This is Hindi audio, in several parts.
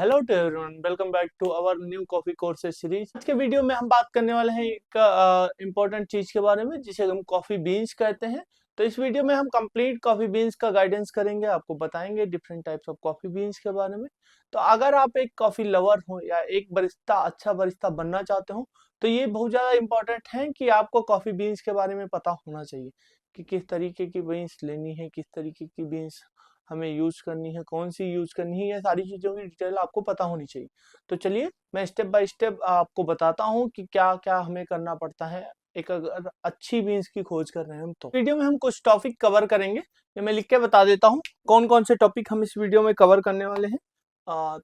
Hello to everyone, welcome back to our new coffee courses series. आज के वीडियो में हम बात करने वाले हैं एक इम्पोर्टेंट चीज के बारे में जिसे हम कॉफी बीन्स कहते हैं। तो इस वीडियो में हम कंप्लीट कॉफी बीन्स का गाइडेंस करेंगे, आपको बताएंगे different types of coffee beans के बारे में। तो अगर आप एक कॉफी लवर हो या एक बरिस्ता, अच्छा बरिस्ता बनना चाहते हो, तो ये बहुत ज्यादा इम्पोर्टेंट है कि आपको कॉफी बीन्स के बारे में पता होना चाहिए कि किस तरीके की बीन्स लेनी है, किस तरीके की बीन्स हमें यूज करनी है, कौन सी यूज करनी है, ये सारी चीजों की डिटेल आपको पता होनी चाहिए। तो चलिए मैं स्टेप बाय स्टेप आपको बताता हूँ कि क्या क्या हमें करना पड़ता है एक अगर अच्छी बीन्स की खोज कर रहे हैं हम। तो वीडियो में हम कुछ टॉपिक कवर करेंगे, ये मैं लिख के बता देता हूँ कौन कौन से टॉपिक हम इस वीडियो में कवर करने वाले हैं।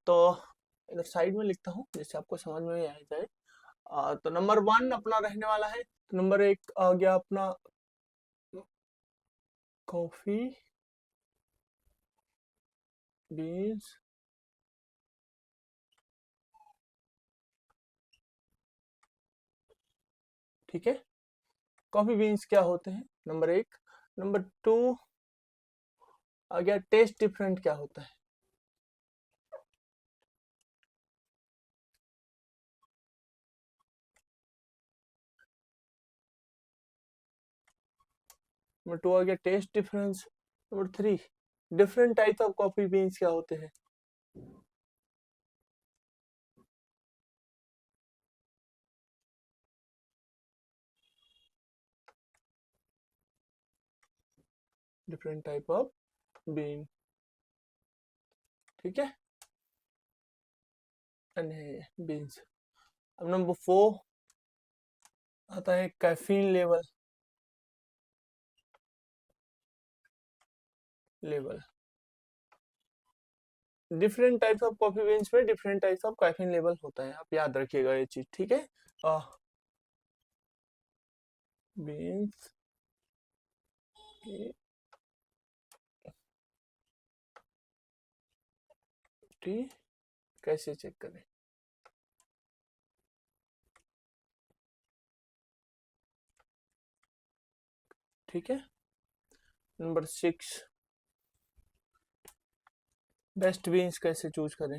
तो इधर साइड में लिखता हूँ जिससे आपको समझ में आ जाए। तो नंबर 1 अपना रहने वाला है। तो नंबर 1 आ गया अपना कॉफी बीन्स। ठीक है, कॉफी बीन्स क्या होते हैं, नंबर 1। नंबर 2 आ गया टेस्ट डिफरेंट क्या होता है। नंबर 2 आ गया taste difference. Number 3 different type of coffee beans क्या होते हैं। Different type of bean. ठीक है, बीन्स। अब नंबर 4 आता है caffeine level. Different types of coffee beans में different types of caffeine level होता है, आप याद रखिएगा ये चीज। ठीक है, बीन्स की कैसे चेक करें। ठीक है, नंबर 6 बेस्ट बीन्स कैसे चूज करें।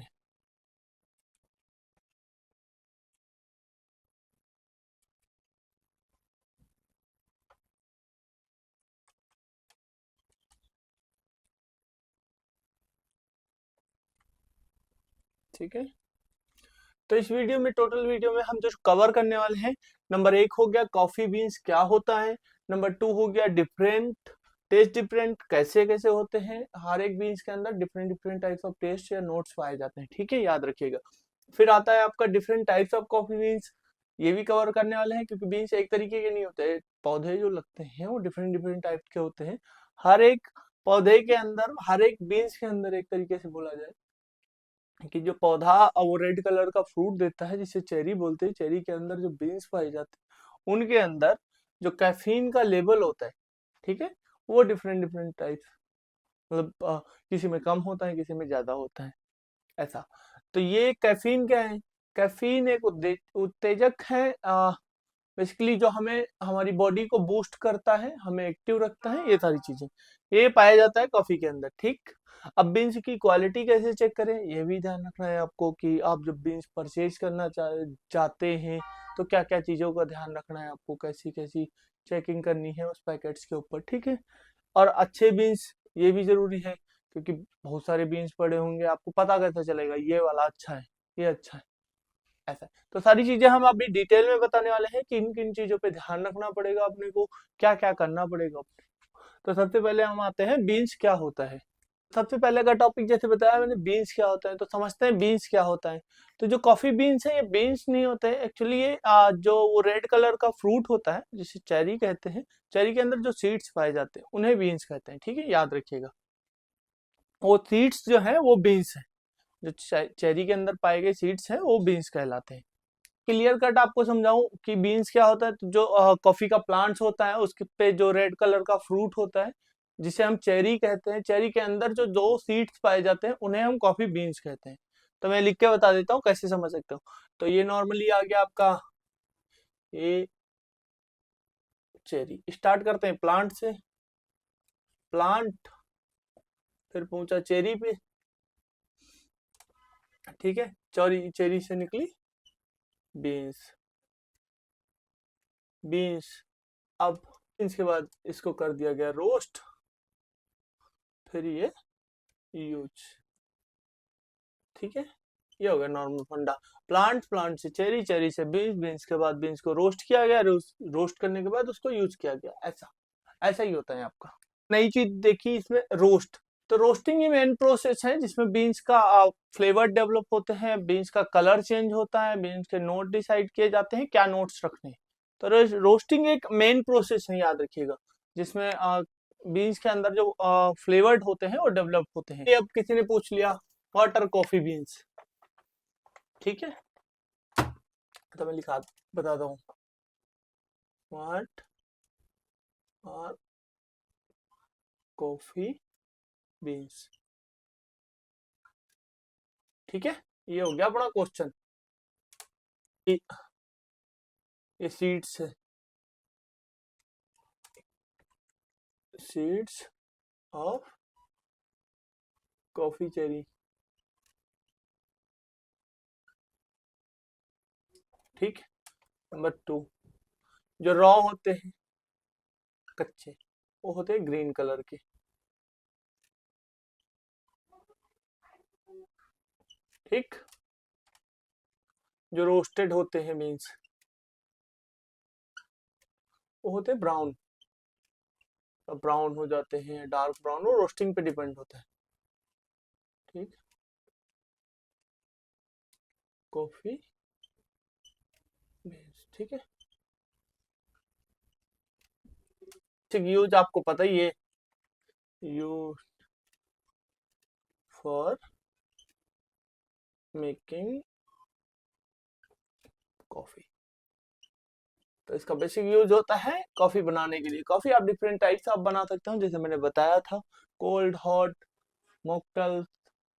ठीक है, तो इस वीडियो में, टोटल वीडियो में हम जो कवर करने वाले हैं, नंबर 1 हो गया कॉफी बीन्स क्या होता है। नंबर 2 हो गया डिफरेंट टेस्ट, डिफरेंट कैसे कैसे होते हैं, हर एक बीन्स के अंदर different different types of taste या नोट्स पाए जाते हैं। ठीक है, याद रखिएगा। फिर आता है आपका different types of coffee beans, ये भी कवर करने वाले हैं क्योंकि बीन्स एक तरीके के नहीं होते, पौधे जो लगते हैं वो डिफरेंट डिफरेंट टाइप के होते हैं। हर एक पौधे के अंदर, हर एक बीन्स के अंदर एक तरीके से बोला जाए कि जो पौधा वो रेड कलर का फ्रूट देता है जिसे चेरी बोलते हैं, चेरी के अंदर जो बीन्स पाए जाते हैं उनके अंदर जो कैफीन का लेवल होता है, ठीक है, वो डिफरेंट डिफरेंट टाइप्स, मतलब किसी में कम होता है, किसी में ज्यादा होता है, ऐसा। तो ये कैफीन क्या है, कैफीन एक उत्तेजक है, बेसिकली जो हमें हमारी बॉडी को बूस्ट करता है, हमें एक्टिव रखता है, ये सारी चीजें ये पाया जाता है कॉफी के अंदर। ठीक, अब बीन्स की क्वालिटी कैसे चेक करें, ये भी ध्यान रखना है आपको कि आप जब बीन्स परचेज करना चाहते हैं तो क्या क्या चीजों का ध्यान रखना है आपको, कैसी कैसी चेकिंग करनी है उस पैकेट्स के ऊपर। ठीक है, और अच्छे बीन्स ये भी जरूरी है क्योंकि बहुत सारे बीन्स पड़े होंगे, आपको पता कैसे चलेगा ये वाला अच्छा है, ये अच्छा है, ऐसा है। तो सारी चीजें हम अभी डिटेल में बताने वाले हैं कि किन किन चीजों पे ध्यान रखना पड़ेगा अपने को, क्या क्या करना पड़ेगा अपने। तो सबसे पहले हम आते हैं बीन्स क्या होता है। सबसे पहले का टॉपिक जैसे बताया मैंने, बीन्स क्या होता है, तो समझते हैं बीन्स क्या होता है। तो जो कॉफी बीन्स है ये बीन्स नहीं होते हैं एक्चुअली, ये जो वो रेड कलर का फ्रूट होता है जिसे चेरी कहते हैं, चेरी के अंदर जो सीड्स पाए जाते हैं उन्हें बीन्स कहते हैं। ठीक है, याद रखिएगा, वो सीड्स जो है वो बीन्स है, जो चेरी के अंदर पाए गए सीड्स है वो बीन्स कहलाते हैं। क्लियर कट आपको समझाऊं कि बीन्स क्या होता है, तो जो कॉफी का प्लांट्स होता है उसके पे जो रेड कलर का फ्रूट होता है जिसे हम चेरी कहते हैं, चेरी के अंदर जो दो सीड्स पाए जाते हैं उन्हें हम कॉफी बीन्स कहते हैं। तो मैं लिख के बता देता हूँ कैसे समझ सकते हो। तो ये नॉर्मली आ गया आपका ये चेरी। स्टार्ट करते हैं प्लांट से, प्लांट, फिर पहुंचा चेरी पे, ठीक है, चेरी चेरी से निकली बीन्स। बीन्स, अब बीन्स के बाद इसको कर दिया गया रोस्ट, फिर ये यूज। ठीक है, ये हो गया नॉर्मल फंडा। प्लांट से चेरी, चेरी से बीन्स, बीन्स के बाद बीन्स को रोस्ट किया गया, रोस्ट करने के बाद उसको यूज किया गया। ऐसा ऐसा ही होता है आपका। नई चीज देखी इसमें, रोस्ट। तो रोस्टिंग ही मेन प्रोसेस है जिसमें बीन्स का फ्लेवर डेवलप होते हैं, बीन्स का कलर चेंज होता है, बीन्स के नोट डिसाइड किए जाते हैं क्या नोट्स रखने हैं। तो रोस्टिंग एक मेन प्रोसेस है, याद रखिएगा, जिसमें बीन्स के अंदर जो फ्लेवर्ड होते हैं वो डेवलप होते हैं। अब किसी ने पूछ लिया व्हाट आर कॉफी बीन्स, ठीक है, तो मैं लिखा बताता हूँ, व्हाट आर कॉफी बीन्स। ठीक है, ये हो गया बड़ा क्वेश्चन। ये सीड्स है, सीड्स ऑफ कॉफी चेरी। ठीक, नंबर 2, जो रॉ होते हैं कच्चे, वो होते हैं ग्रीन कलर के। ठीक, जो रोस्टेड होते हैं बीन्स, वो होते हैं ब्राउन। ब्राउन हो जाते हैं, डार्क ब्राउन, वो रोस्टिंग पे डिपेंड होता है। ठीक, कॉफी बीन्स। ठीक है, यूज आपको पता ही है, यूज फॉर मेकिंग कॉफी। तो इसका बेसिक यूज होता है कॉफी बनाने के लिए। कॉफी आप डिफरेंट टाइप्स आप बना सकते हो, जैसे मैंने बताया था, कोल्ड, हॉट, मॉकटेल,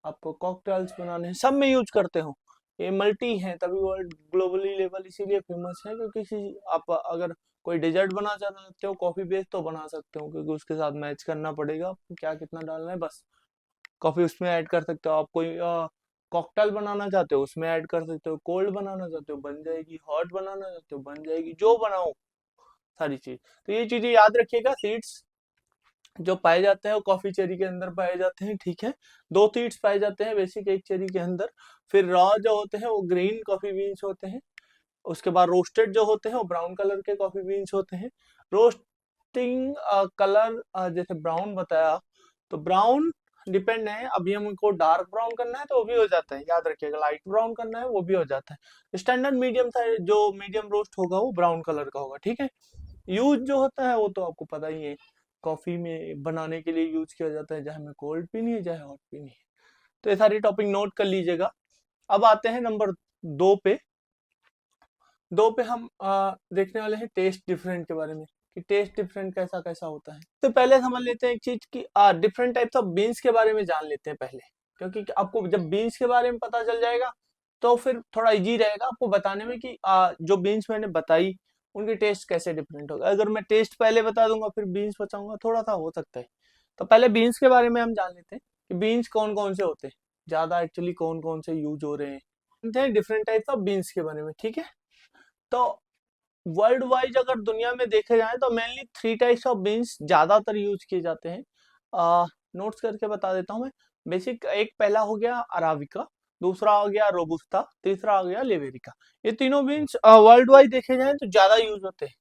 आपको कॉकटेल्स बनाने हैं, सब में यूज करते हो। ये मल्टी है, तभी वर्ल्ड ग्लोबली लेवल इसीलिए फेमस है, क्योंकि आप अगर कोई डेजर्ट बना चाहते हो कॉफी बेस, तो बना सकते हो, क्योंकि उसके साथ मैच करना पड़ेगा आपको क्या कितना डालना है, बस कॉफी उसमें ऐड कर सकते हो। आप कोई कॉकटेल बनाना चाहते हो उसमें ऐड कर सकते हो, कोल्ड बनाना चाहते हो बन जाएगी, हॉट बनाना चाहते हो बन जाएगी, जो बनाओ सारी चीज। तो ये चीजें याद रखिएगा। सीड्स जो पाए जाते हैं वो कॉफी चेरी के अंदर पाए जाते हैं। ठीक है, 2 सीड्स पाए जाते हैं बेसिक एक चेरी के अंदर। फिर रॉ जो होते हैं वो ग्रीन कॉफी बीन्स होते हैं। उसके बाद रोस्टेड जो होते हैं वो ब्राउन कलर के कॉफी बीन्स होते हैं। रोस्टिंग कलर जैसे ब्राउन बताया, तो ब्राउन डिपेंड है, अभी हमको डार्क ब्राउन करना है तो वो भी हो जाता है, याद रखिएगा, लाइट ब्राउन करना है वो भी हो जाता है। स्टैंडर्ड मीडियम साइज जो मीडियम रोस्ट होगा वो ब्राउन कलर का होगा। ठीक है, यूज जो होता है वो तो आपको पता ही है, कॉफी में बनाने के लिए यूज किया जाता है, चाहे हमें कोल्ड पीनी है चाहे हॉट पीनी है। तो ये सारी टॉपिक नोट कर लीजिएगा। अब आते हैं नंबर 2 पे। 2 पे हम देखने वाले हैं टेस्ट डिफरेंट के बारे में, कि टेस्ट डिफरेंट कैसा कैसा होता है। तो पहले समझ लेते हैं एक चीज की, डिफरेंट टाइप्स ऑफ बीन्स के बारे में जान लेते हैं पहले, क्योंकि आपको जब बीन्स के बारे में पता चल जाएगा तो फिर थोड़ा इजी रहेगा आपको बताने में कि जो बीन्स मैंने बताई उनके टेस्ट कैसे डिफरेंट होगा। अगर मैं टेस्ट पहले बता दूंगा फिर बीन्स बताऊंगा, थोड़ा सा हो सकता है। तो पहले बीन्स के बारे में हम जान लेते हैं कि बीन्स कौन कौन से होते हैं, ज्यादा एक्चुअली कौन कौन से यूज हो रहे हैं डिफरेंट टाइप्स ऑफ बीन्स के बारे में। ठीक है, तो वर्ल्ड वाइज अगर दुनिया में देखे जाए तो मेनली 3 टाइप्स ऑफ बीन्स ज्यादातर यूज किए जाते हैं। नोट्स करके बता देता हूँ मैं। बेसिक एक पहला हो गया अराबिका, दूसरा हो गया रोबुस्ता, तीसरा हो गया लिबेरिका। ये तीनों बीन्स वर्ल्ड वाइड देखे जाए तो ज्यादा यूज होते हैं।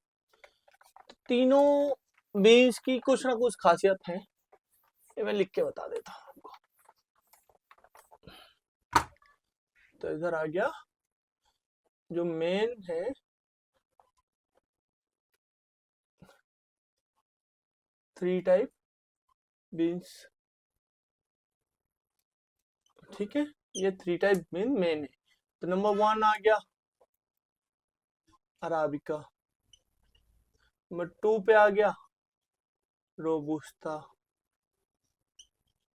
तो तीनों बीन्स की कुछ ना कुछ खासियत है, ये मैं लिख के बता देता हूँ आपको। तो इधर आ गया जो मेन है, थ्री टाइप बीन्स। ठीक है, ये 3 टाइप मेन है। तो नंबर 1 आ गया अराबिका, नंबर 2 पे आ गया रोबुस्ता,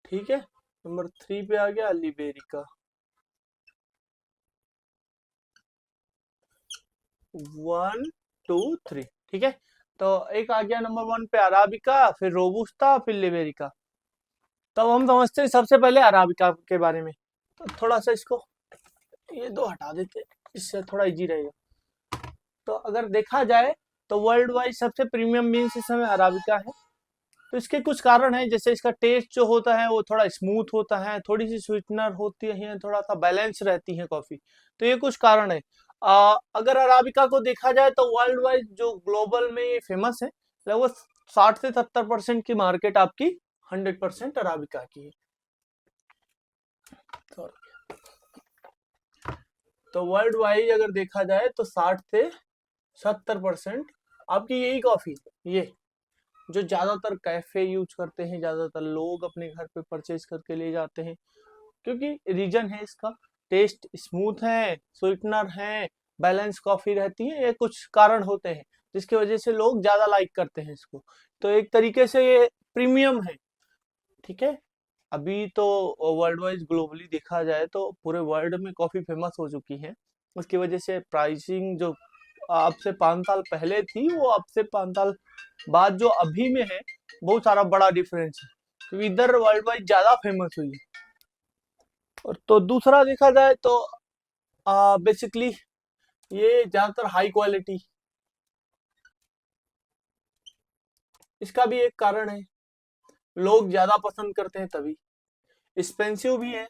ठीक है, नंबर 3 पे आ गया लिबेरिका। 1 2 3, ठीक है। तो एक आ गया नंबर 1 पे अराबिका, फिर रोबुस्ता, फिर लिबेरिका। तो हम समझते हैं सबसे पहले अराबिका के बारे में। तो थोड़ा सा इसको ये दो हटा देते हैं, इससे थोड़ा इजी रहेगा। तो अगर देखा जाए तो वर्ल्ड वाइड सबसे प्रीमियम बीन्स इस समय अराबिका है। तो इसके कुछ कारण हैं, जैसे इसका टेस्ट जो होता है वो थोड़ा स्मूथ होता है, थोड़ी सी स्वीटनर होती है, थोड़ा सा बैलेंस रहती है कॉफी। तो ये कुछ कारण है। अगर अराबिका को देखा जाए तो वर्ल्ड वाइड जो ग्लोबल में ये फेमस है, लगभग 60 से 70% की मार्केट आपकी 100% अराबिका की है। तो वर्ल्ड वाइड अगर देखा जाए तो 60 से 70% आपकी यही कॉफी, ये जो ज्यादातर कैफे यूज करते हैं, ज्यादातर लोग अपने घर पे परचेज करके ले जाते हैं, क्योंकि रीजन है इसका, टेस्ट स्मूथ है, स्वीटनर है, बैलेंस कॉफी रहती है, ये कुछ कारण होते हैं जिसकी वजह से लोग ज्यादा लाइक करते हैं इसको। तो एक तरीके से ये प्रीमियम है, ठीक है। अभी तो वर्ल्ड वाइज ग्लोबली देखा जाए तो पूरे वर्ल्ड में कॉफी फेमस हो चुकी है। उसकी वजह से प्राइसिंग जो अब से 5 साल पहले थी, वो अब से 5 साल बाद जो अभी में है, बहुत सारा बड़ा डिफरेंस है, क्योंकि इधर वर्ल्ड वाइड ज्यादा फेमस हुई है। और तो दूसरा देखा जाए तो बेसिकली ये ज्यादातर हाई क्वालिटी, इसका भी एक कारण है, लोग ज्यादा पसंद करते हैं तभी। एक्सपेंसिव भी है,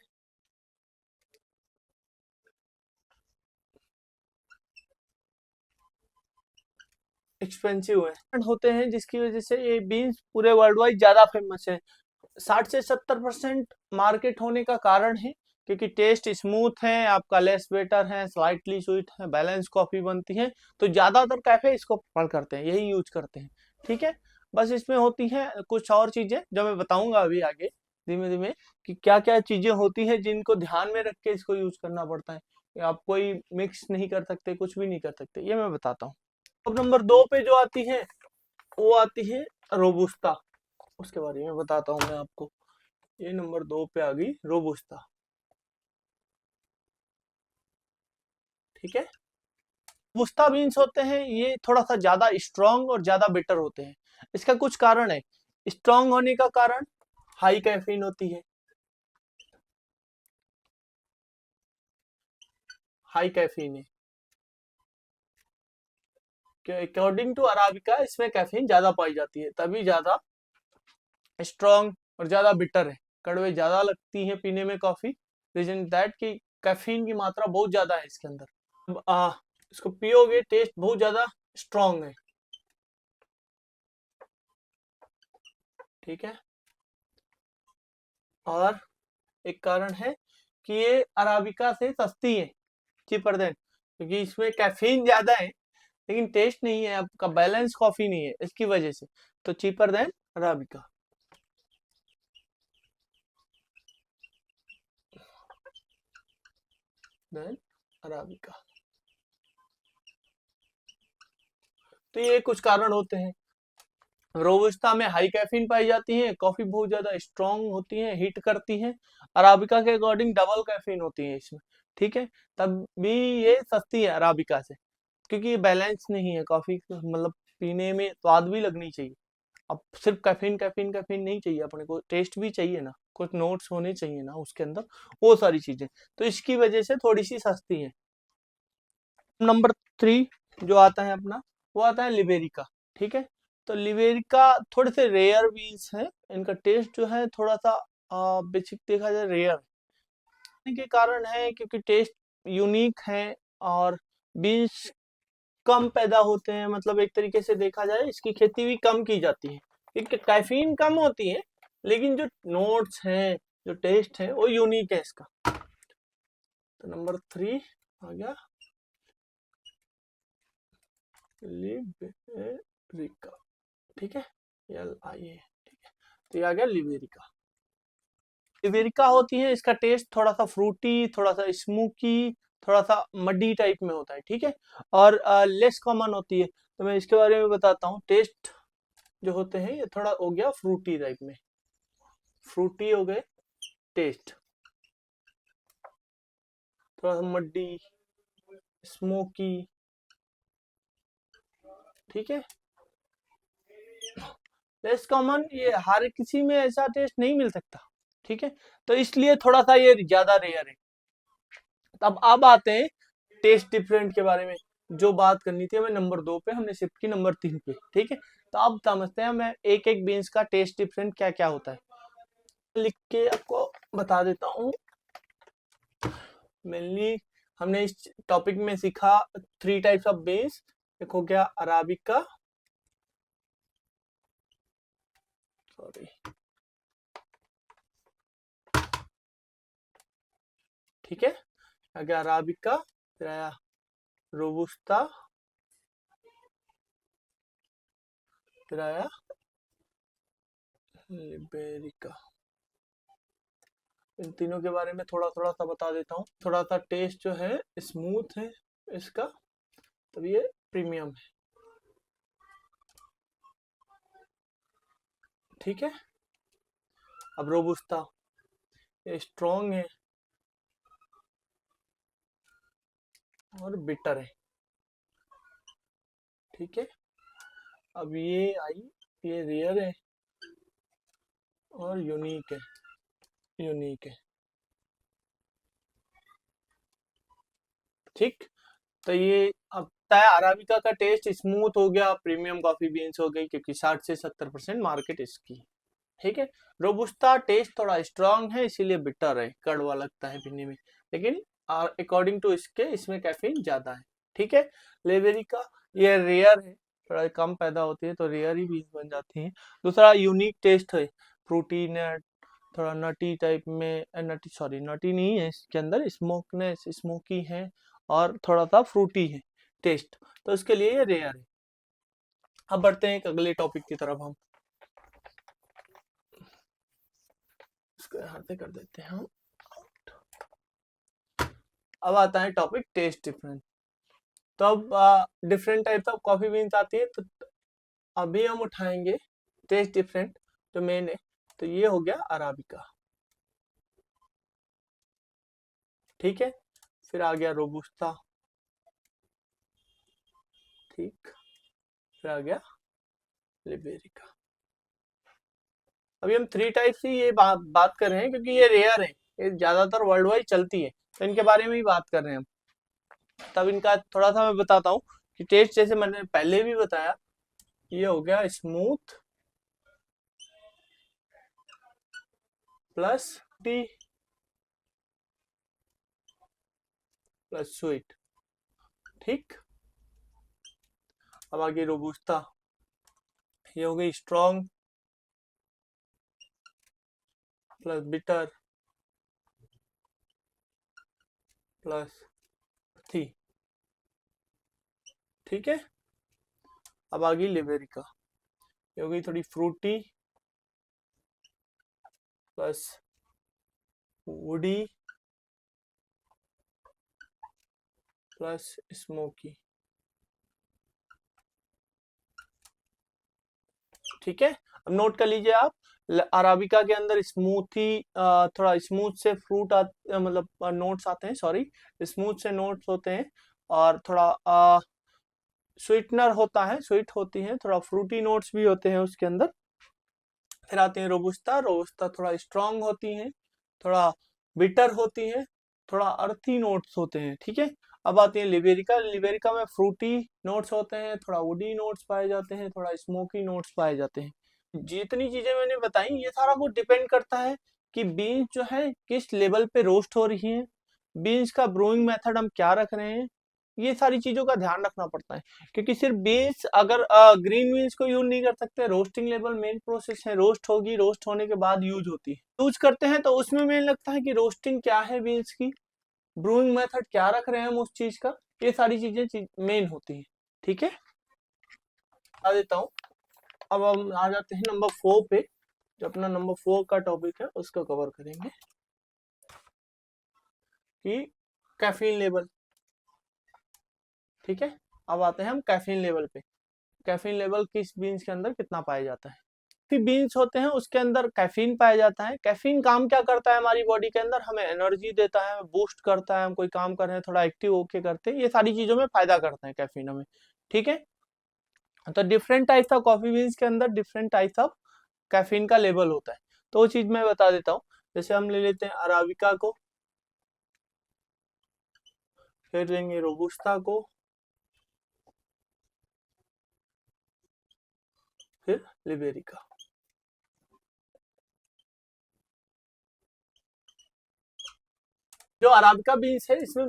एक्सपेंसिव है होते हैं, जिसकी वजह से ये बीन्स पूरे वर्ल्ड वाइड ज्यादा फेमस है। 60 से 70% मार्केट होने का कारण है क्योंकि टेस्ट स्मूथ है, आपका लेस बेटर है, स्लाइटली स्वीट है, बैलेंस कॉफी बनती है। तो ज्यादातर कैफे इसको प्रेफर करते हैं, यही यूज करते हैं, ठीक है। बस इसमें होती है कुछ और चीजें जो मैं बताऊंगा अभी आगे धीमे धीमे, कि क्या क्या चीजें होती है जिनको ध्यान में रख के इसको यूज करना पड़ता है। आप कोई मिक्स नहीं कर सकते, कुछ भी नहीं कर सकते, ये मैं बताता हूँ। अब नंबर 2 पे जो आती है वो आती है रोबुस्ता, उसके बारे में बताता हूँ मैं आपको। ये नंबर 2 पे आ गई रोबुस्ता, ठीक है। रोबुस्ता बीन्स होते हैं, ये थोड़ा सा ज्यादा स्ट्रांग और ज्यादा बिटर होते हैं। इसका कुछ कारण है। स्ट्रांग होने का कारण हाई कैफीन होती है, हाई कैफीन है, अकॉर्डिंग टू अराबिका इसमें कैफीन ज्यादा पाई जाती है, तभी ज्यादा स्ट्रांग और ज्यादा बिटर है, कड़वे ज्यादा लगती है पीने में कॉफी। रीजन दैट कि कैफीन की मात्रा बहुत ज्यादा है इसके अंदर। अब इसको पियोगे, टेस्ट बहुत ज्यादा स्ट्रांग है, ठीक है। और एक कारण है कि ये अराबिका से सस्ती है, चीपर देन, क्योंकि इसमें कैफीन ज्यादा है लेकिन टेस्ट नहीं है, आपका बैलेंस कॉफी नहीं है, इसकी वजह से तो cheaper than arabica, than arabica. तो ये कुछ कारण होते हैं। रोबस्टा में हाई कैफीन पाई जाती है, कॉफी बहुत ज्यादा स्ट्रांग होती है, हिट करती है। अराबिका के अकॉर्डिंग डबल कैफीन होती है इसमें, ठीक है। तब भी ये सस्ती है अराबिका से, क्योंकि ये बैलेंस नहीं है कॉफी, मतलब पीने में स्वाद भी लगनी चाहिए। अब सिर्फ कैफीन कैफीन कैफीन नहीं चाहिए, अपने को टेस्ट भी चाहिए ना, कुछ नोट्स होने चाहिए ना उसके अंदर, वो सारी चीजें। तो इसकी वजह से थोड़ी सी सस्ती है। नंबर 3 जो आता है अपना, वो आता है लिबेरिका, ठीक है। तो लिबेरिका थोड़े से रेयर बीन्स है, इनका टेस्ट जो है थोड़ा सा बेसिक देखा जाए रेयर के कारण है, क्योंकि टेस्ट यूनिक है और बीन्स कम पैदा होते हैं, मतलब एक तरीके से देखा जाए इसकी खेती भी कम की जाती है, क्योंकि कैफीन कम होती है लेकिन जो नोट्स हैं, जो टेस्ट है वो यूनिक है इसका। तो नंबर 3 आ गया लिबेरिका, ठीक है, LIA, ठीक है। तो ये आ गया लिबेरिका। लिबेरिका होती है, इसका टेस्ट थोड़ा सा फ्रूटी, थोड़ा सा स्मोकी, थोड़ा सा मड्डी टाइप में होता है, ठीक है। और लेस कॉमन होती है, तो मैं इसके बारे में बताता हूँ। टेस्ट जो होते हैं ये थोड़ा हो गया फ्रूटी टाइप में, फ्रूटी हो गए टेस्ट, थोड़ा सा मड्डी, स्मोकी, ठीक है। लेस कॉमन, ये हर किसी में ऐसा टेस्ट नहीं मिल सकता, ठीक है। तो इसलिए थोड़ा सा ये ज्यादा रेयर है। तब अब आते हैं टेस्ट डिफरेंट के बारे में। जो बात करनी थी हमें नंबर 2 पे, हमने शिफ्ट की नंबर 3 पे। ठीक है, तो अब समझते हैं मैं एक एक बीन्स का टेस्ट डिफरेंट क्या क्या होता है। लिख के आपको बता देता हूँ। मेनली हमने इस टॉपिक में सीखा 3 टाइप्स ऑफ बीन्स। एक हो गया अराबिका, सॉरी, ठीक है, आगे अराबिका, फिर आया रोबुस्ता, फिर आया लिबेरिका। इन तीनों के बारे में थोड़ा थोड़ा सा बता देता हूँ। थोड़ा सा टेस्ट जो है स्मूथ है इसका, तब ये प्रीमियम है। ठीक है, अब रोबुस्ता, ये स्ट्रॉन्ग है और बिटर है। ठीक है, अब ये आई, ये रेयर है और यूनिक है, यूनिक है। ठीक, तो ये अब तय अराबिका का टेस्ट स्मूथ हो गया, प्रीमियम कॉफी बीन्स हो गई, क्योंकि 60 से 70% मार्केट इसकी। ठीक है, रोबुस्ता टेस्ट थोड़ा स्ट्रांग है, इसीलिए बिटर है, कड़वा लगता है पीने में, लेकिन अकॉर्डिंग टू इसके इसमें कैफीन ज्यादा है। ठीक है, लेवेरिका, ये रेयर है, थोड़ा कम पैदा होती है तो रेयर ही बीन्स बन जाती हैं। दूसरा यूनिक टेस्ट है, फ्रूटी नट, थोड़ा नटी टाइप में, नटी सॉरी नटी नहीं है इसके अंदर, स्मोकनेस स्मोकी है और थोड़ा सा फ्रूटी है टेस्ट, तो इसके लिए ये रेयर है। अब बढ़ते हैं एक अगले टॉपिक की तरफ हम, इसको यहाँ से कर देते हैं हम। अब आता है टॉपिक टेस्ट डिफरेंस। तो अब different types of coffee beans आती है, तो अभी हम उठाएंगे टेस्ट डिफरेंट जो मेन है, तो ये हो गया अराबिका। ठीक है, फिर आ गया रोबुस्ता, ठीक, फिर आ गया लिबेरिका। अभी हम 3 टाइप से ये बात कर रहे हैं, क्योंकि ये रेयर है, ये ज्यादातर वर्ल्ड वाइड चलती है, तो इनके बारे में ही बात कर रहे हैं हम। तब इनका थोड़ा सा मैं बताता हूँ कि टेस्ट, जैसे मैंने पहले भी बताया, ये हो गया smooth plus T plus sweet. ठीक, अब आगे रोबुस्ता, ये हो गई स्ट्रॉन्ग प्लस बिटर प्लस थी। ठीक है, अब आ गई लिबेरिका, ये हो गई थोड़ी fruity plus woody plus smoky. ठीक है, अब नोट कर लीजिए आप, अराबिका के अंदर स्मूथी, थोड़ा स्मूथ से फ्रूट मतलब नोट्स आते हैं, सॉरी, स्मूथ से नोट्स होते हैं, और थोड़ा स्वीटनर होता है, स्वीट होती है, थोड़ा फ्रूटी नोट्स भी होते हैं उसके अंदर। फिर आते हैं रोबुस्ता, रोबुस्ता थोड़ा स्ट्रांग होती हैं, थोड़ा बिटर होती हैं, थोड़ा अर्थी नोट्स होते हैं। ठीक है, अब आती है लिबेरिका, लिबेरिका में फ्रूटी नोट्स होते हैं, थोड़ा वुडी नोट्स पाए जाते हैं, थोड़ा स्मोकी नोट्स पाए जाते हैं। जितनी चीजें मैंने बताई, ये सारा कुछ डिपेंड करता है कि बीन्स जो है किस लेवल पे रोस्ट हो रही है, बीन्स का ब्रूइंग मेथड हम क्या रख रहे हैं, ये सारी चीजों का ध्यान रखना पड़ता है। क्योंकि सिर्फ बीन्स, अगर ग्रीन बीन्स को यूज नहीं कर सकते, रोस्टिंग लेवल मेन प्रोसेस है, रोस्ट होगी, रोस्ट होने के बाद यूज होती है, यूज करते हैं तो उसमें मेन लगता है कि रोस्टिंग क्या है बीन्स की, ब्रूइंग मेथड क्या रख रहे हैं हम उस चीज का, ये सारी चीजें मेन होती है। ठीक है, बता देता हूँ। अब हम आ जाते हैं नंबर 4 पे, जो अपना नंबर 4 का टॉपिक है उसको कवर करेंगे, कि कैफीन लेवल। ठीक है, अब आते हैं हम कैफीन लेवल पे। कैफीन लेवल किस बीन्स के अंदर कितना पाया जाता है, फिर बीन्स होते हैं उसके अंदर कैफीन पाया जाता है। कैफीन काम क्या करता है हमारी बॉडी के अंदर, हमें एनर्जी देता है, बूस्ट करता है, हम कोई काम कर रहे हैं थोड़ा एक्टिव होके करते हैं, ये सारी चीजों में फायदा करता है कैफीन हमें। ठीक है, तो different types of coffee beans के अंदर डिफरेंट टाइप्स ऑफ कैफीन का लेवल होता है, तो वो चीज मैं बता देता हूँ। जैसे हम ले लेते हैं अराबिका को, फिर लेंगे रोबुस्ता को, फिर लिबेरिका। जो अराबिका बीन्स है इसमें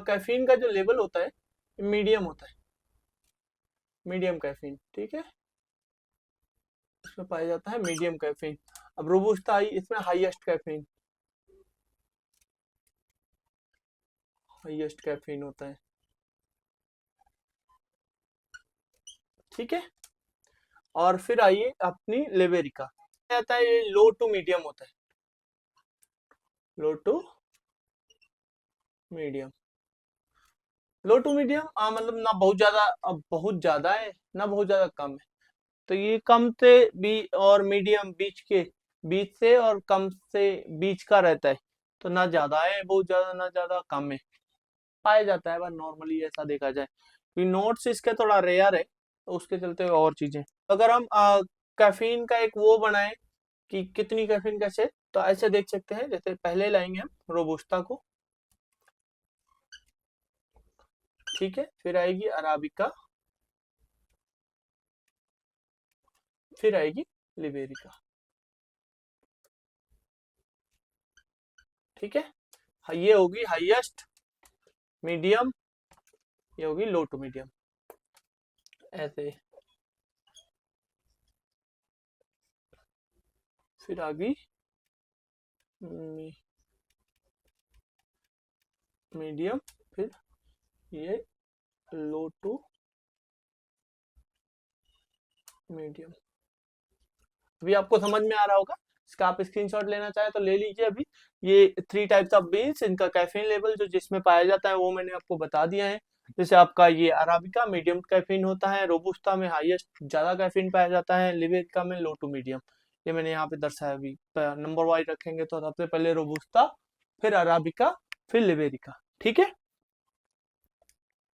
कैफीन का जो लेवल होता है मीडियम होता है, मीडियम कैफीन, ठीक है, इसमें पाया जाता है मीडियम कैफीन। अब रोबुस्ता आई, इसमें हाईएस्ट कैफीन, हाईएस्ट कैफीन होता है, ठीक है। और फिर आइए अपनी लिबेरिका, आता है ये लो टू मीडियम होता है, low to medium, low to medium मतलब ना बहुत ज्यादा, बहुत ज्यादा है ना बहुत ज्यादा कम है, तो ये कम से बी और मीडियम बीच के, बीच से और कम से बीच का रहता है, तो ना ज्यादा है बहुत ज्यादा ना ज्यादा कम है, पाया जाता है, बस नॉर्मली ऐसा देखा जाए, कि नोट्स इसके थोड़ा रेयर है, तो उसके चलते हुए और चीजें, अगर हम कैफीन का एक वो बनाए कि कितनी कैफीन कैसे, तो ऐसे देख सकते हैं, जैसे पहले लाएंगे हम रोबुस्ता को, ठीक है, फिर आएगी अराबिका, फिर आएगी लिबेरिका, ठीक है, ये होगी हाईएस्ट, मीडियम, ये होगी लो टू मीडियम, ऐसे, फिर आ गई मीडियम, फिर ये लो टू मीडियम। अभी आपको समझ में आ रहा होगा, इसका आप स्क्रीनशॉट लेना चाहे तो ले लीजिए। अभी ये 3 टाइप्स ऑफ बीन्स, इनका कैफीन लेवल जो जिसमें पाया जाता है वो मैंने आपको बता दिया है। जैसे आपका ये अराबिका मीडियम कैफीन होता है, रोबुस्ता में हाईएस्ट ज्यादा कैफीन पाया जाता है, लिबेरिका में लो टू मीडियम, ये मैंने यहाँ पे दर्शाया। अभी नंबर वाइज रखेंगे तो सबसे पहले रोबुस्ता, फिर अराबिका, फिर लिबेरिका, ठीक है।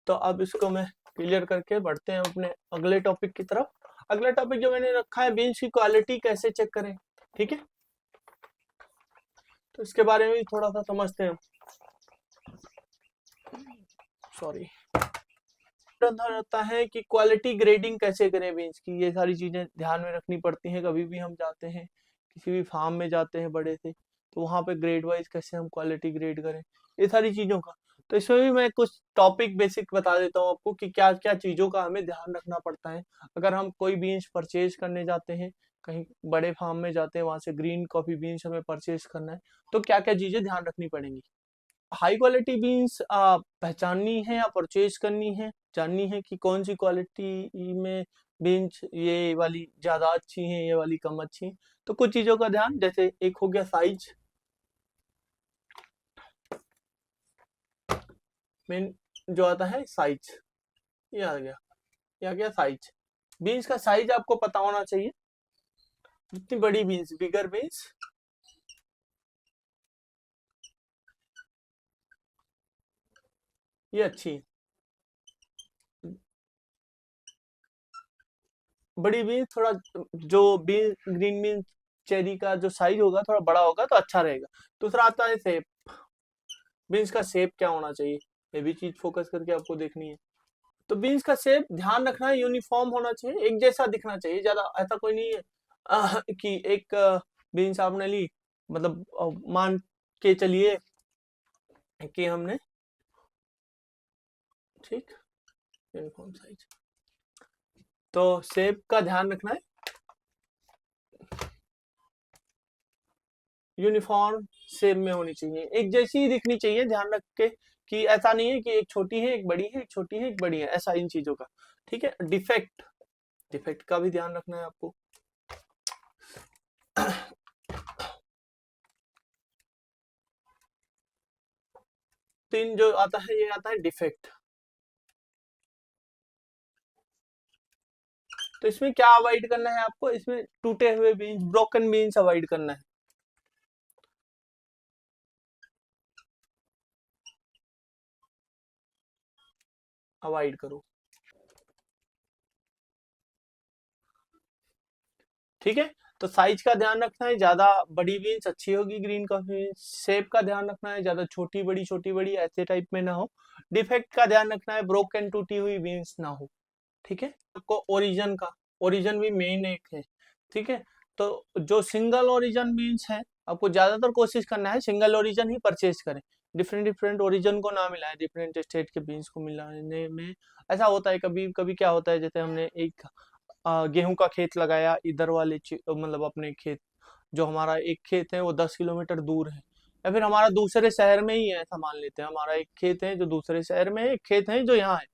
तो अब इसको मैं क्लियर करके बढ़ते हैं अपने अगले टॉपिक की तरफ। अगला टॉपिक जो मैंने रखा है, बीन्स की क्वालिटी कैसे चेक करें, ठीक है, तो इसके बारे में भी थोड़ा सा समझते हैं, सॉरी। रहता है कि क्वालिटी ग्रेडिंग कैसे करें बीन्स की, ये सारी चीजें ध्यान में रखनी पड़ती हैं, कभी भी हम जाते हैं किसी भी फार्म में जाते हैं बड़े से, तो वहां पे ग्रेड वाइज कैसे हम क्वालिटी ग्रेड करें, ये सारी चीजों का, तो इसमें भी मैं कुछ टॉपिक बेसिक बता देता हूँ आपको कि क्या क्या चीजों का हमें ध्यान रखना पड़ता है। अगर हम कोई बीन्स परचेज करने जाते हैं, कहीं बड़े फार्म में जाते हैं, वहां से ग्रीन कॉफी बीन्स हमें परचेज करना है, तो क्या क्या चीजें ध्यान रखनी पड़ेंगी। हाई क्वालिटी बीन्स पहचाननी है या परचेज करनी है, जाननी है कि कौन सी क्वालिटी में बीन्स ये वाली ज्यादा अच्छी है, ये वाली कम अच्छी है, तो कुछ चीजों का ध्यान, जैसे एक हो गया साइज, मेन जो आता है साइज, ये आ गया, ये आ गया साइज। बीन्स का साइज आपको पता होना चाहिए, जितनी बड़ी बीन्स, बिगर बीन्स, ये अच्छी है, बड़ी बीन्स थोड़ा, जो बीन ग्रीन बीन्स चेरी का जो साइज होगा थोड़ा बड़ा होगा तो अच्छा रहेगा। दूसरा आता है शेप, बीन्स का शेप क्या होना चाहिए, ये भी चीज फोकस करके आपको देखनी है। तो बीन्स का शेप ध्यान रखना है, यूनिफॉर्म होना चाहिए, एक जैसा दिखना चाहिए, ज्यादा ऐसा कोई नहीं है कि एक बीन्स आपने ली, मतलब मान के चलिए कि हमने, ठीक, यूनिफॉर्म साइज, तो शेप का ध्यान रखना है, यूनिफॉर्म शेप में होनी चाहिए, एक जैसी ही दिखनी चाहिए, ध्यान रख के कि ऐसा नहीं है कि एक छोटी है एक बड़ी है, एक छोटी है एक बड़ी है, ऐसा इन चीजों का, ठीक है। डिफेक्ट, डिफेक्ट का भी ध्यान रखना है आपको। तीन जो आता है, ये आता है डिफेक्ट, तो इसमें क्या अवॉइड करना है आपको, इसमें टूटे हुए बीन्स, ब्रोकन बीन्स अवॉइड करना है, अवॉइड करो, ठीक है। तो साइज का ध्यान रखना है, ज्यादा बड़ी बीन्स अच्छी होगी ग्रीन कॉफी बीन्स। शेप का ध्यान रखना है, ज्यादा छोटी बड़ी ऐसे टाइप में ना हो। डिफेक्ट का ध्यान रखना है, ब्रोकन टूटी हुई बीन्स ना हो। ठीक है, आपको ओरिजिन का, ओरिजिन भी मेन एक है। ठीक है, तो जो सिंगल ओरिजिन बीन्स है, आपको ज्यादातर कोशिश करना है सिंगल ओरिजिन ही परचेज करें। डिफरेंट डिफरेंट ओरिजिन को ना मिलाएं, डिफरेंट स्टेट के बीन्स को मिलाने में ऐसा होता है कभी कभी। क्या होता है, जैसे हमने एक गेहूं का खेत लगाया इधर वाले मतलब अपने खेत, जो हमारा एक खेत है वो 10 किलोमीटर दूर है, या फिर हमारा दूसरे शहर में ही है, ऐसा मान लेते हैं हमारा एक खेत है जो दूसरे शहर में है, एक खेत है जो यहाँ है।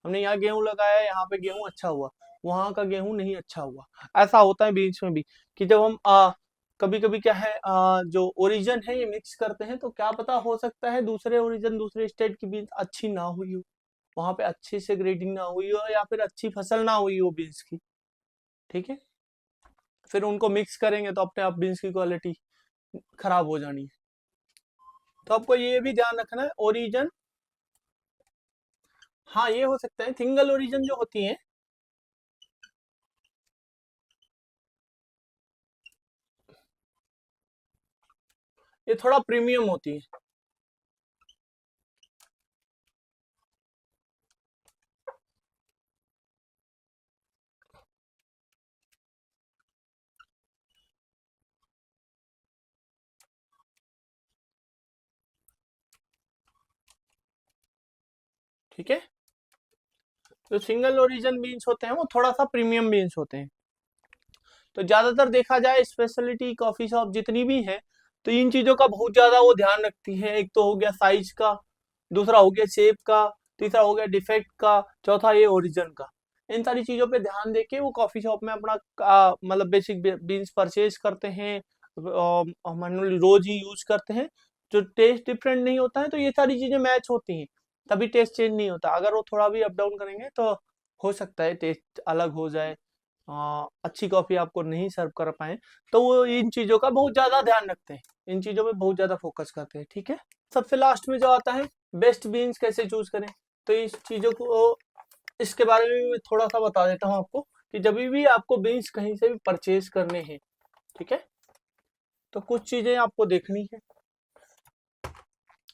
हमने यहाँ गेहूं लगाया, यहाँ पे गेहूं अच्छा हुआ, वहां का गेहूं नहीं अच्छा हुआ। ऐसा होता है बीच में भी, कि जब हम कभी कभी क्या है, जो ओरिजिन है ये मिक्स करते हैं, तो क्या पता हो सकता है दूसरे ओरिजिन दूसरे स्टेट की बीज अच्छी ना हुई हो, वहां पे अच्छे से ग्रेडिंग ना हुई हो, या फिर अच्छी फसल ना हुई हो बीन्स की। ठीक है, फिर उनको मिक्स करेंगे तो अपने आप बीन्स की क्वालिटी खराब हो जानी है। तो आपको ये भी ध्यान रखना है ओरिजिन। हाँ, ये हो सकता है सिंगल ओरिजिन जो होती है, ये थोड़ा प्रीमियम होती है। ठीक है, जो सिंगल ओरिजिन बीन्स होते हैं वो थोड़ा सा प्रीमियम बीन्स होते हैं। तो ज्यादातर देखा जाए स्पेशलिटी कॉफी शॉप जितनी भी है, तो इन चीजों का बहुत ज्यादा वो ध्यान रखती है। एक तो हो गया साइज का, दूसरा हो गया शेप का, तीसरा हो गया डिफेक्ट का, चौथा ये ओरिजिन का। इन सारी चीजों पे ध्यान देके वो कॉफी शॉप में अपना मतलब बेसिक बीन्स परचेज करते हैं, मैनुअली रोज ही यूज करते हैं। जो टेस्ट डिफरेंट नहीं होता है, तो ये सारी चीजें मैच होती हैं, तभी टेस्ट चेंज नहीं होता। अगर वो थोड़ा भी अप डाउन करेंगे तो हो सकता है टेस्ट अलग हो जाए, अच्छी कॉफी आपको नहीं सर्व कर पाए। तो वो इन चीजों का बहुत ज्यादा ध्यान रखते हैं, इन चीजों पे बहुत ज्यादा फोकस करते हैं। ठीक है, सबसे लास्ट में जो आता है बेस्ट बीन्स कैसे चूज करें, तो इस चीजों को, इसके बारे में मैं थोड़ा सा बता देता हूँ आपको, कि जब भी आपको बीन्स कहीं से भी परचेज करने हैं, ठीक है, तो कुछ चीजें आपको देखनी है,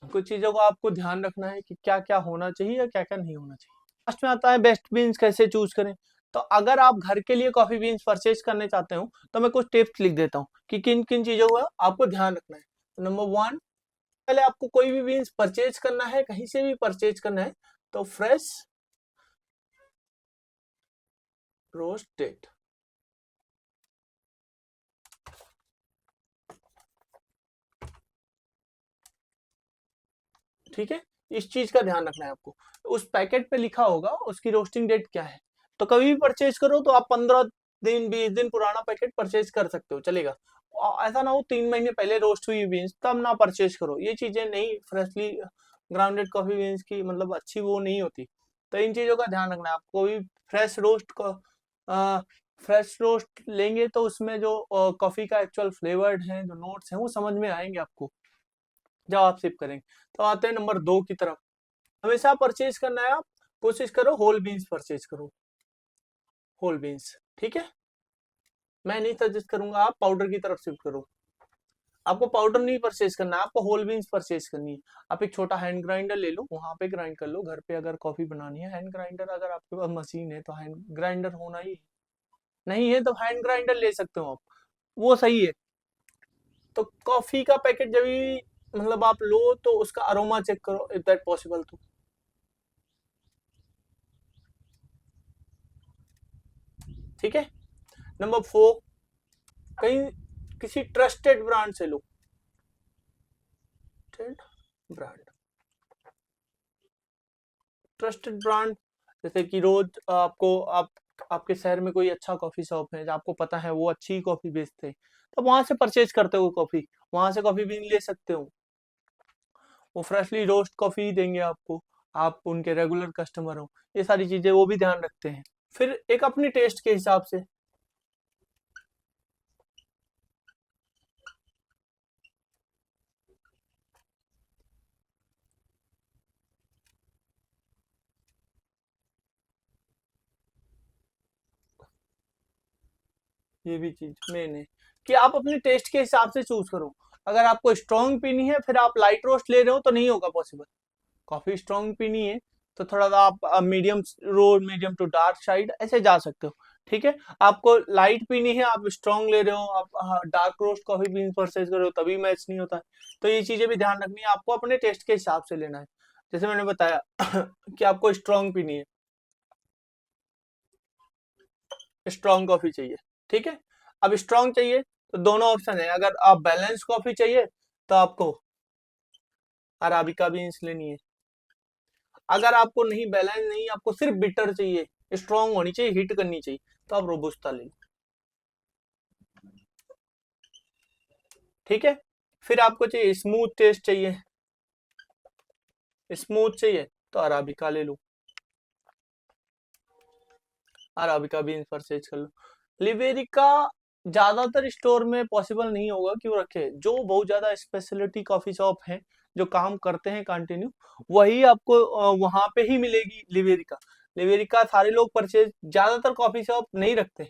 कुछ चीजों को आपको ध्यान रखना है कि क्या क्या होना चाहिए या क्या क्या नहीं होना चाहिए। लास्ट में आता है बेस्ट बीन्स कैसे चूज करें। तो अगर आप घर के लिए कॉफी बीन्स परचेज करने चाहते हो, तो मैं कुछ टिप्स लिख देता हूँ कि किन किन चीजों का आपको ध्यान रखना है। नंबर वन, पहले आपको कोई भी बीन्स परचेज करना है, कहीं से भी परचेज करना है, तो फ्रेश रोस्टेड। ठीक है, इस चीज का ध्यान रखना है आपको। उस पैकेट पे लिखा होगा उसकी रोस्टिंग डेट क्या है। तो कभी भी परचेज करो तो आप 15 दिन 20 दिन पुराना पैकेट परचेज कर सकते हो, चलेगा। ऐसा ना हो 3 महीने पहले रोस्ट हुई बीन्स तब ना परचेज करो, ये चीजें नहीं, फ्रेशली ग्राउंडेड कॉफी बीन्स की मतलब अच्छी वो नहीं होती। तो इन चीजों का ध्यान रखना है आपको। भी फ्रेश रोस्ट को, फ्रेश रोस्ट लेंगे तो उसमें जो कॉफी का एक्चुअल फ्लेवर्ड है, जो नोट्स हैं, वो समझ में आएंगे आपको जब आप सिप करेंगे। तो आते हैं नंबर 2 की तरफ। हमेशा परचेज करना है, आप कोशिश करो होल बीन्स परचेज करो, होल बीन्स। ठीक है, मैं नहीं सजेस्ट करूंगा आप पाउडर की तरफ शिफ्ट करो। आपको पाउडर नहीं परचेज करना है, आपको होल बीन्स परचेज करनी है। आप एक छोटा हैंड ग्राइंडर ले लो, वहां पे ग्राइंड कर लो। घर पे अगर कॉफी बनानी है, हैंड ग्राइंडर, अगर आपके पास मशीन है तो हैंड ग्राइंडर होना ही है। नहीं है तो हैंड ग्राइंडर ले सकते हो आप, वो सही है। तो कॉफी का पैकेट जब भी मतलब आप लो, तो उसका अरोमा चेक करो इफ दैट पॉसिबल तो। ठीक है, नंबर 4, कहीं किसी ट्रस्टेड ब्रांड से लो। ब्रांड, ट्रस्टेड ब्रांड, जैसे कि रोज आपको आपके शहर में कोई अच्छा कॉफी शॉप है, आपको पता है वो अच्छी कॉफी बेचते हैं, तो वहां से परचेज करते हो कॉफी, वहां से कॉफी भी ले सकते हो। वो फ्रेशली रोस्ट कॉफी ही देंगे आपको, आप उनके रेगुलर कस्टमर हो। ये सारी चीजें वो भी ध्यान रखते हैं। फिर एक अपनी टेस्ट के हिसाब से, ये भी चीज मेन है कि आप अपने टेस्ट के हिसाब से चूज करो। अगर आपको स्ट्रांग पीनी है फिर आप लाइट रोस्ट ले रहे हो तो नहीं होगा पॉसिबल। कॉफी स्ट्रांग पीनी है तो थोड़ा सा आप medium roast, medium to dark side ऐसे जा सकते हो। ठीक है, आपको लाइट पीनी है, आप स्ट्रांग ले रहे हो, आप dark roast coffee bean purchase कर रहे हो, तभी मैच नहीं होता है। तो ये चीजें भी ध्यान रखनी है, आपको अपने टेस्ट के हिसाब से लेना है। जैसे मैंने बताया कि आपको स्ट्रांग पीनी है, स्ट्रांग कॉफी चाहिए। ठीक है, अब स्ट्रांग चाहिए तो दोनों ऑप्शन है। अगर आप बैलेंस कॉफी चाहिए तो आपको अराबिका बीन्स लेनी है। अगर आपको नहीं बैलेंस नहीं, आपको सिर्फ बिटर चाहिए, स्ट्रांग होनी चाहिए, हिट करनी चाहिए, तो आप रोबुस्ता ले लो। ठीक है, फिर आपको चाहिए स्मूथ टेस्ट चाहिए, स्मूथ चाहिए तो अराबिका ले लो, अराबिका बीन्स परचेज कर लो। लिबेरिका ज्यादातर स्टोर में पॉसिबल नहीं होगा, क्यों रखे, जो बहुत ज्यादा स्पेशलिटी कॉफी शॉप है जो काम करते हैं कंटिन्यू, वही आपको वहां पे ही मिलेगी लिबेरिका। लिबेरिका सारे लोग परचेज ज्यादातर कॉफी शॉप नहीं रखते,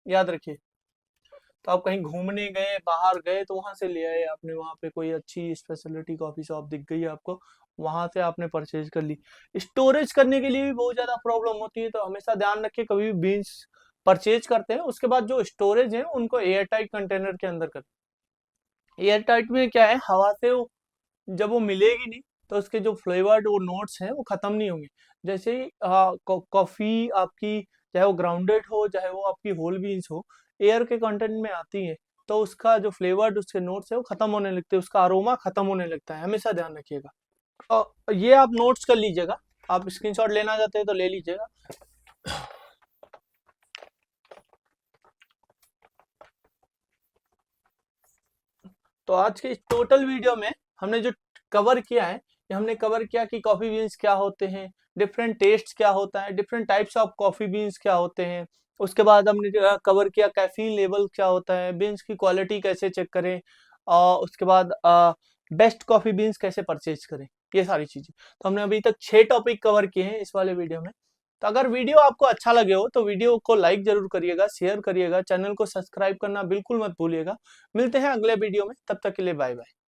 याद रखिए। तो आप कहीं घूमने गए, बाहर गए तो वहां से ले आए आपने, वहां पे कोई अच्छी स्पेशलिटी कॉफी शॉप दिख गई आपको, वहां से आपने परचेज कर ली। स्टोरेज करने के लिए भी बहुत ज्यादा प्रॉब्लम होती है, तो हमेशा ध्यान रखिए कभी भी बीन्स परचेज करते हैं उसके बाद जो स्टोरेज है उनको एयर टाइट कंटेनर के अंदर करें। एयर टाइट में क्या है, हवा से जब वो मिलेगी नहीं तो उसके जो फ्लेवर्ड वो नोट्स हैं वो खत्म नहीं होंगे। जैसे ही कॉफी आपकी, चाहे वो ग्राउंडेड हो चाहे वो आपकी होल बीन्स हो, एयर के कंटेंट में आती है तो उसका जो फ्लेवर्ड उसके नोट्स है वो खत्म होने लगते हैं, उसका अरोमा खत्म होने लगता है, हमेशा ध्यान रखिएगा। ये आप नोट्स कर लीजिएगा, आप स्क्रीनशॉट लेना चाहते हैं तो ले लीजिएगा। तो आज के इस टोटल वीडियो में हमने जो कवर किया है, ये हमने कवर किया कि कॉफी बीन्स क्या होते हैं, डिफरेंट टेस्ट क्या होता है, different types of coffee beans क्या होते हैं। उसके बाद हमने कवर किया कैफीन लेवल क्या होता है, बीन्स की क्वालिटी कैसे चेक करें, और उसके बाद बेस्ट कॉफी बीन्स कैसे परचेज करें, ये सारी चीजें। तो हमने अभी तक 6 टॉपिक कवर किए हैं इस वाले वीडियो में। तो अगर वीडियो आपको अच्छा लगे हो तो वीडियो को लाइक जरूर करिएगा, शेयर करिएगा, चैनल को सब्सक्राइब करना बिल्कुल मत भूलिएगा। मिलते हैं अगले वीडियो में, तब तक के लिए बाय बाय।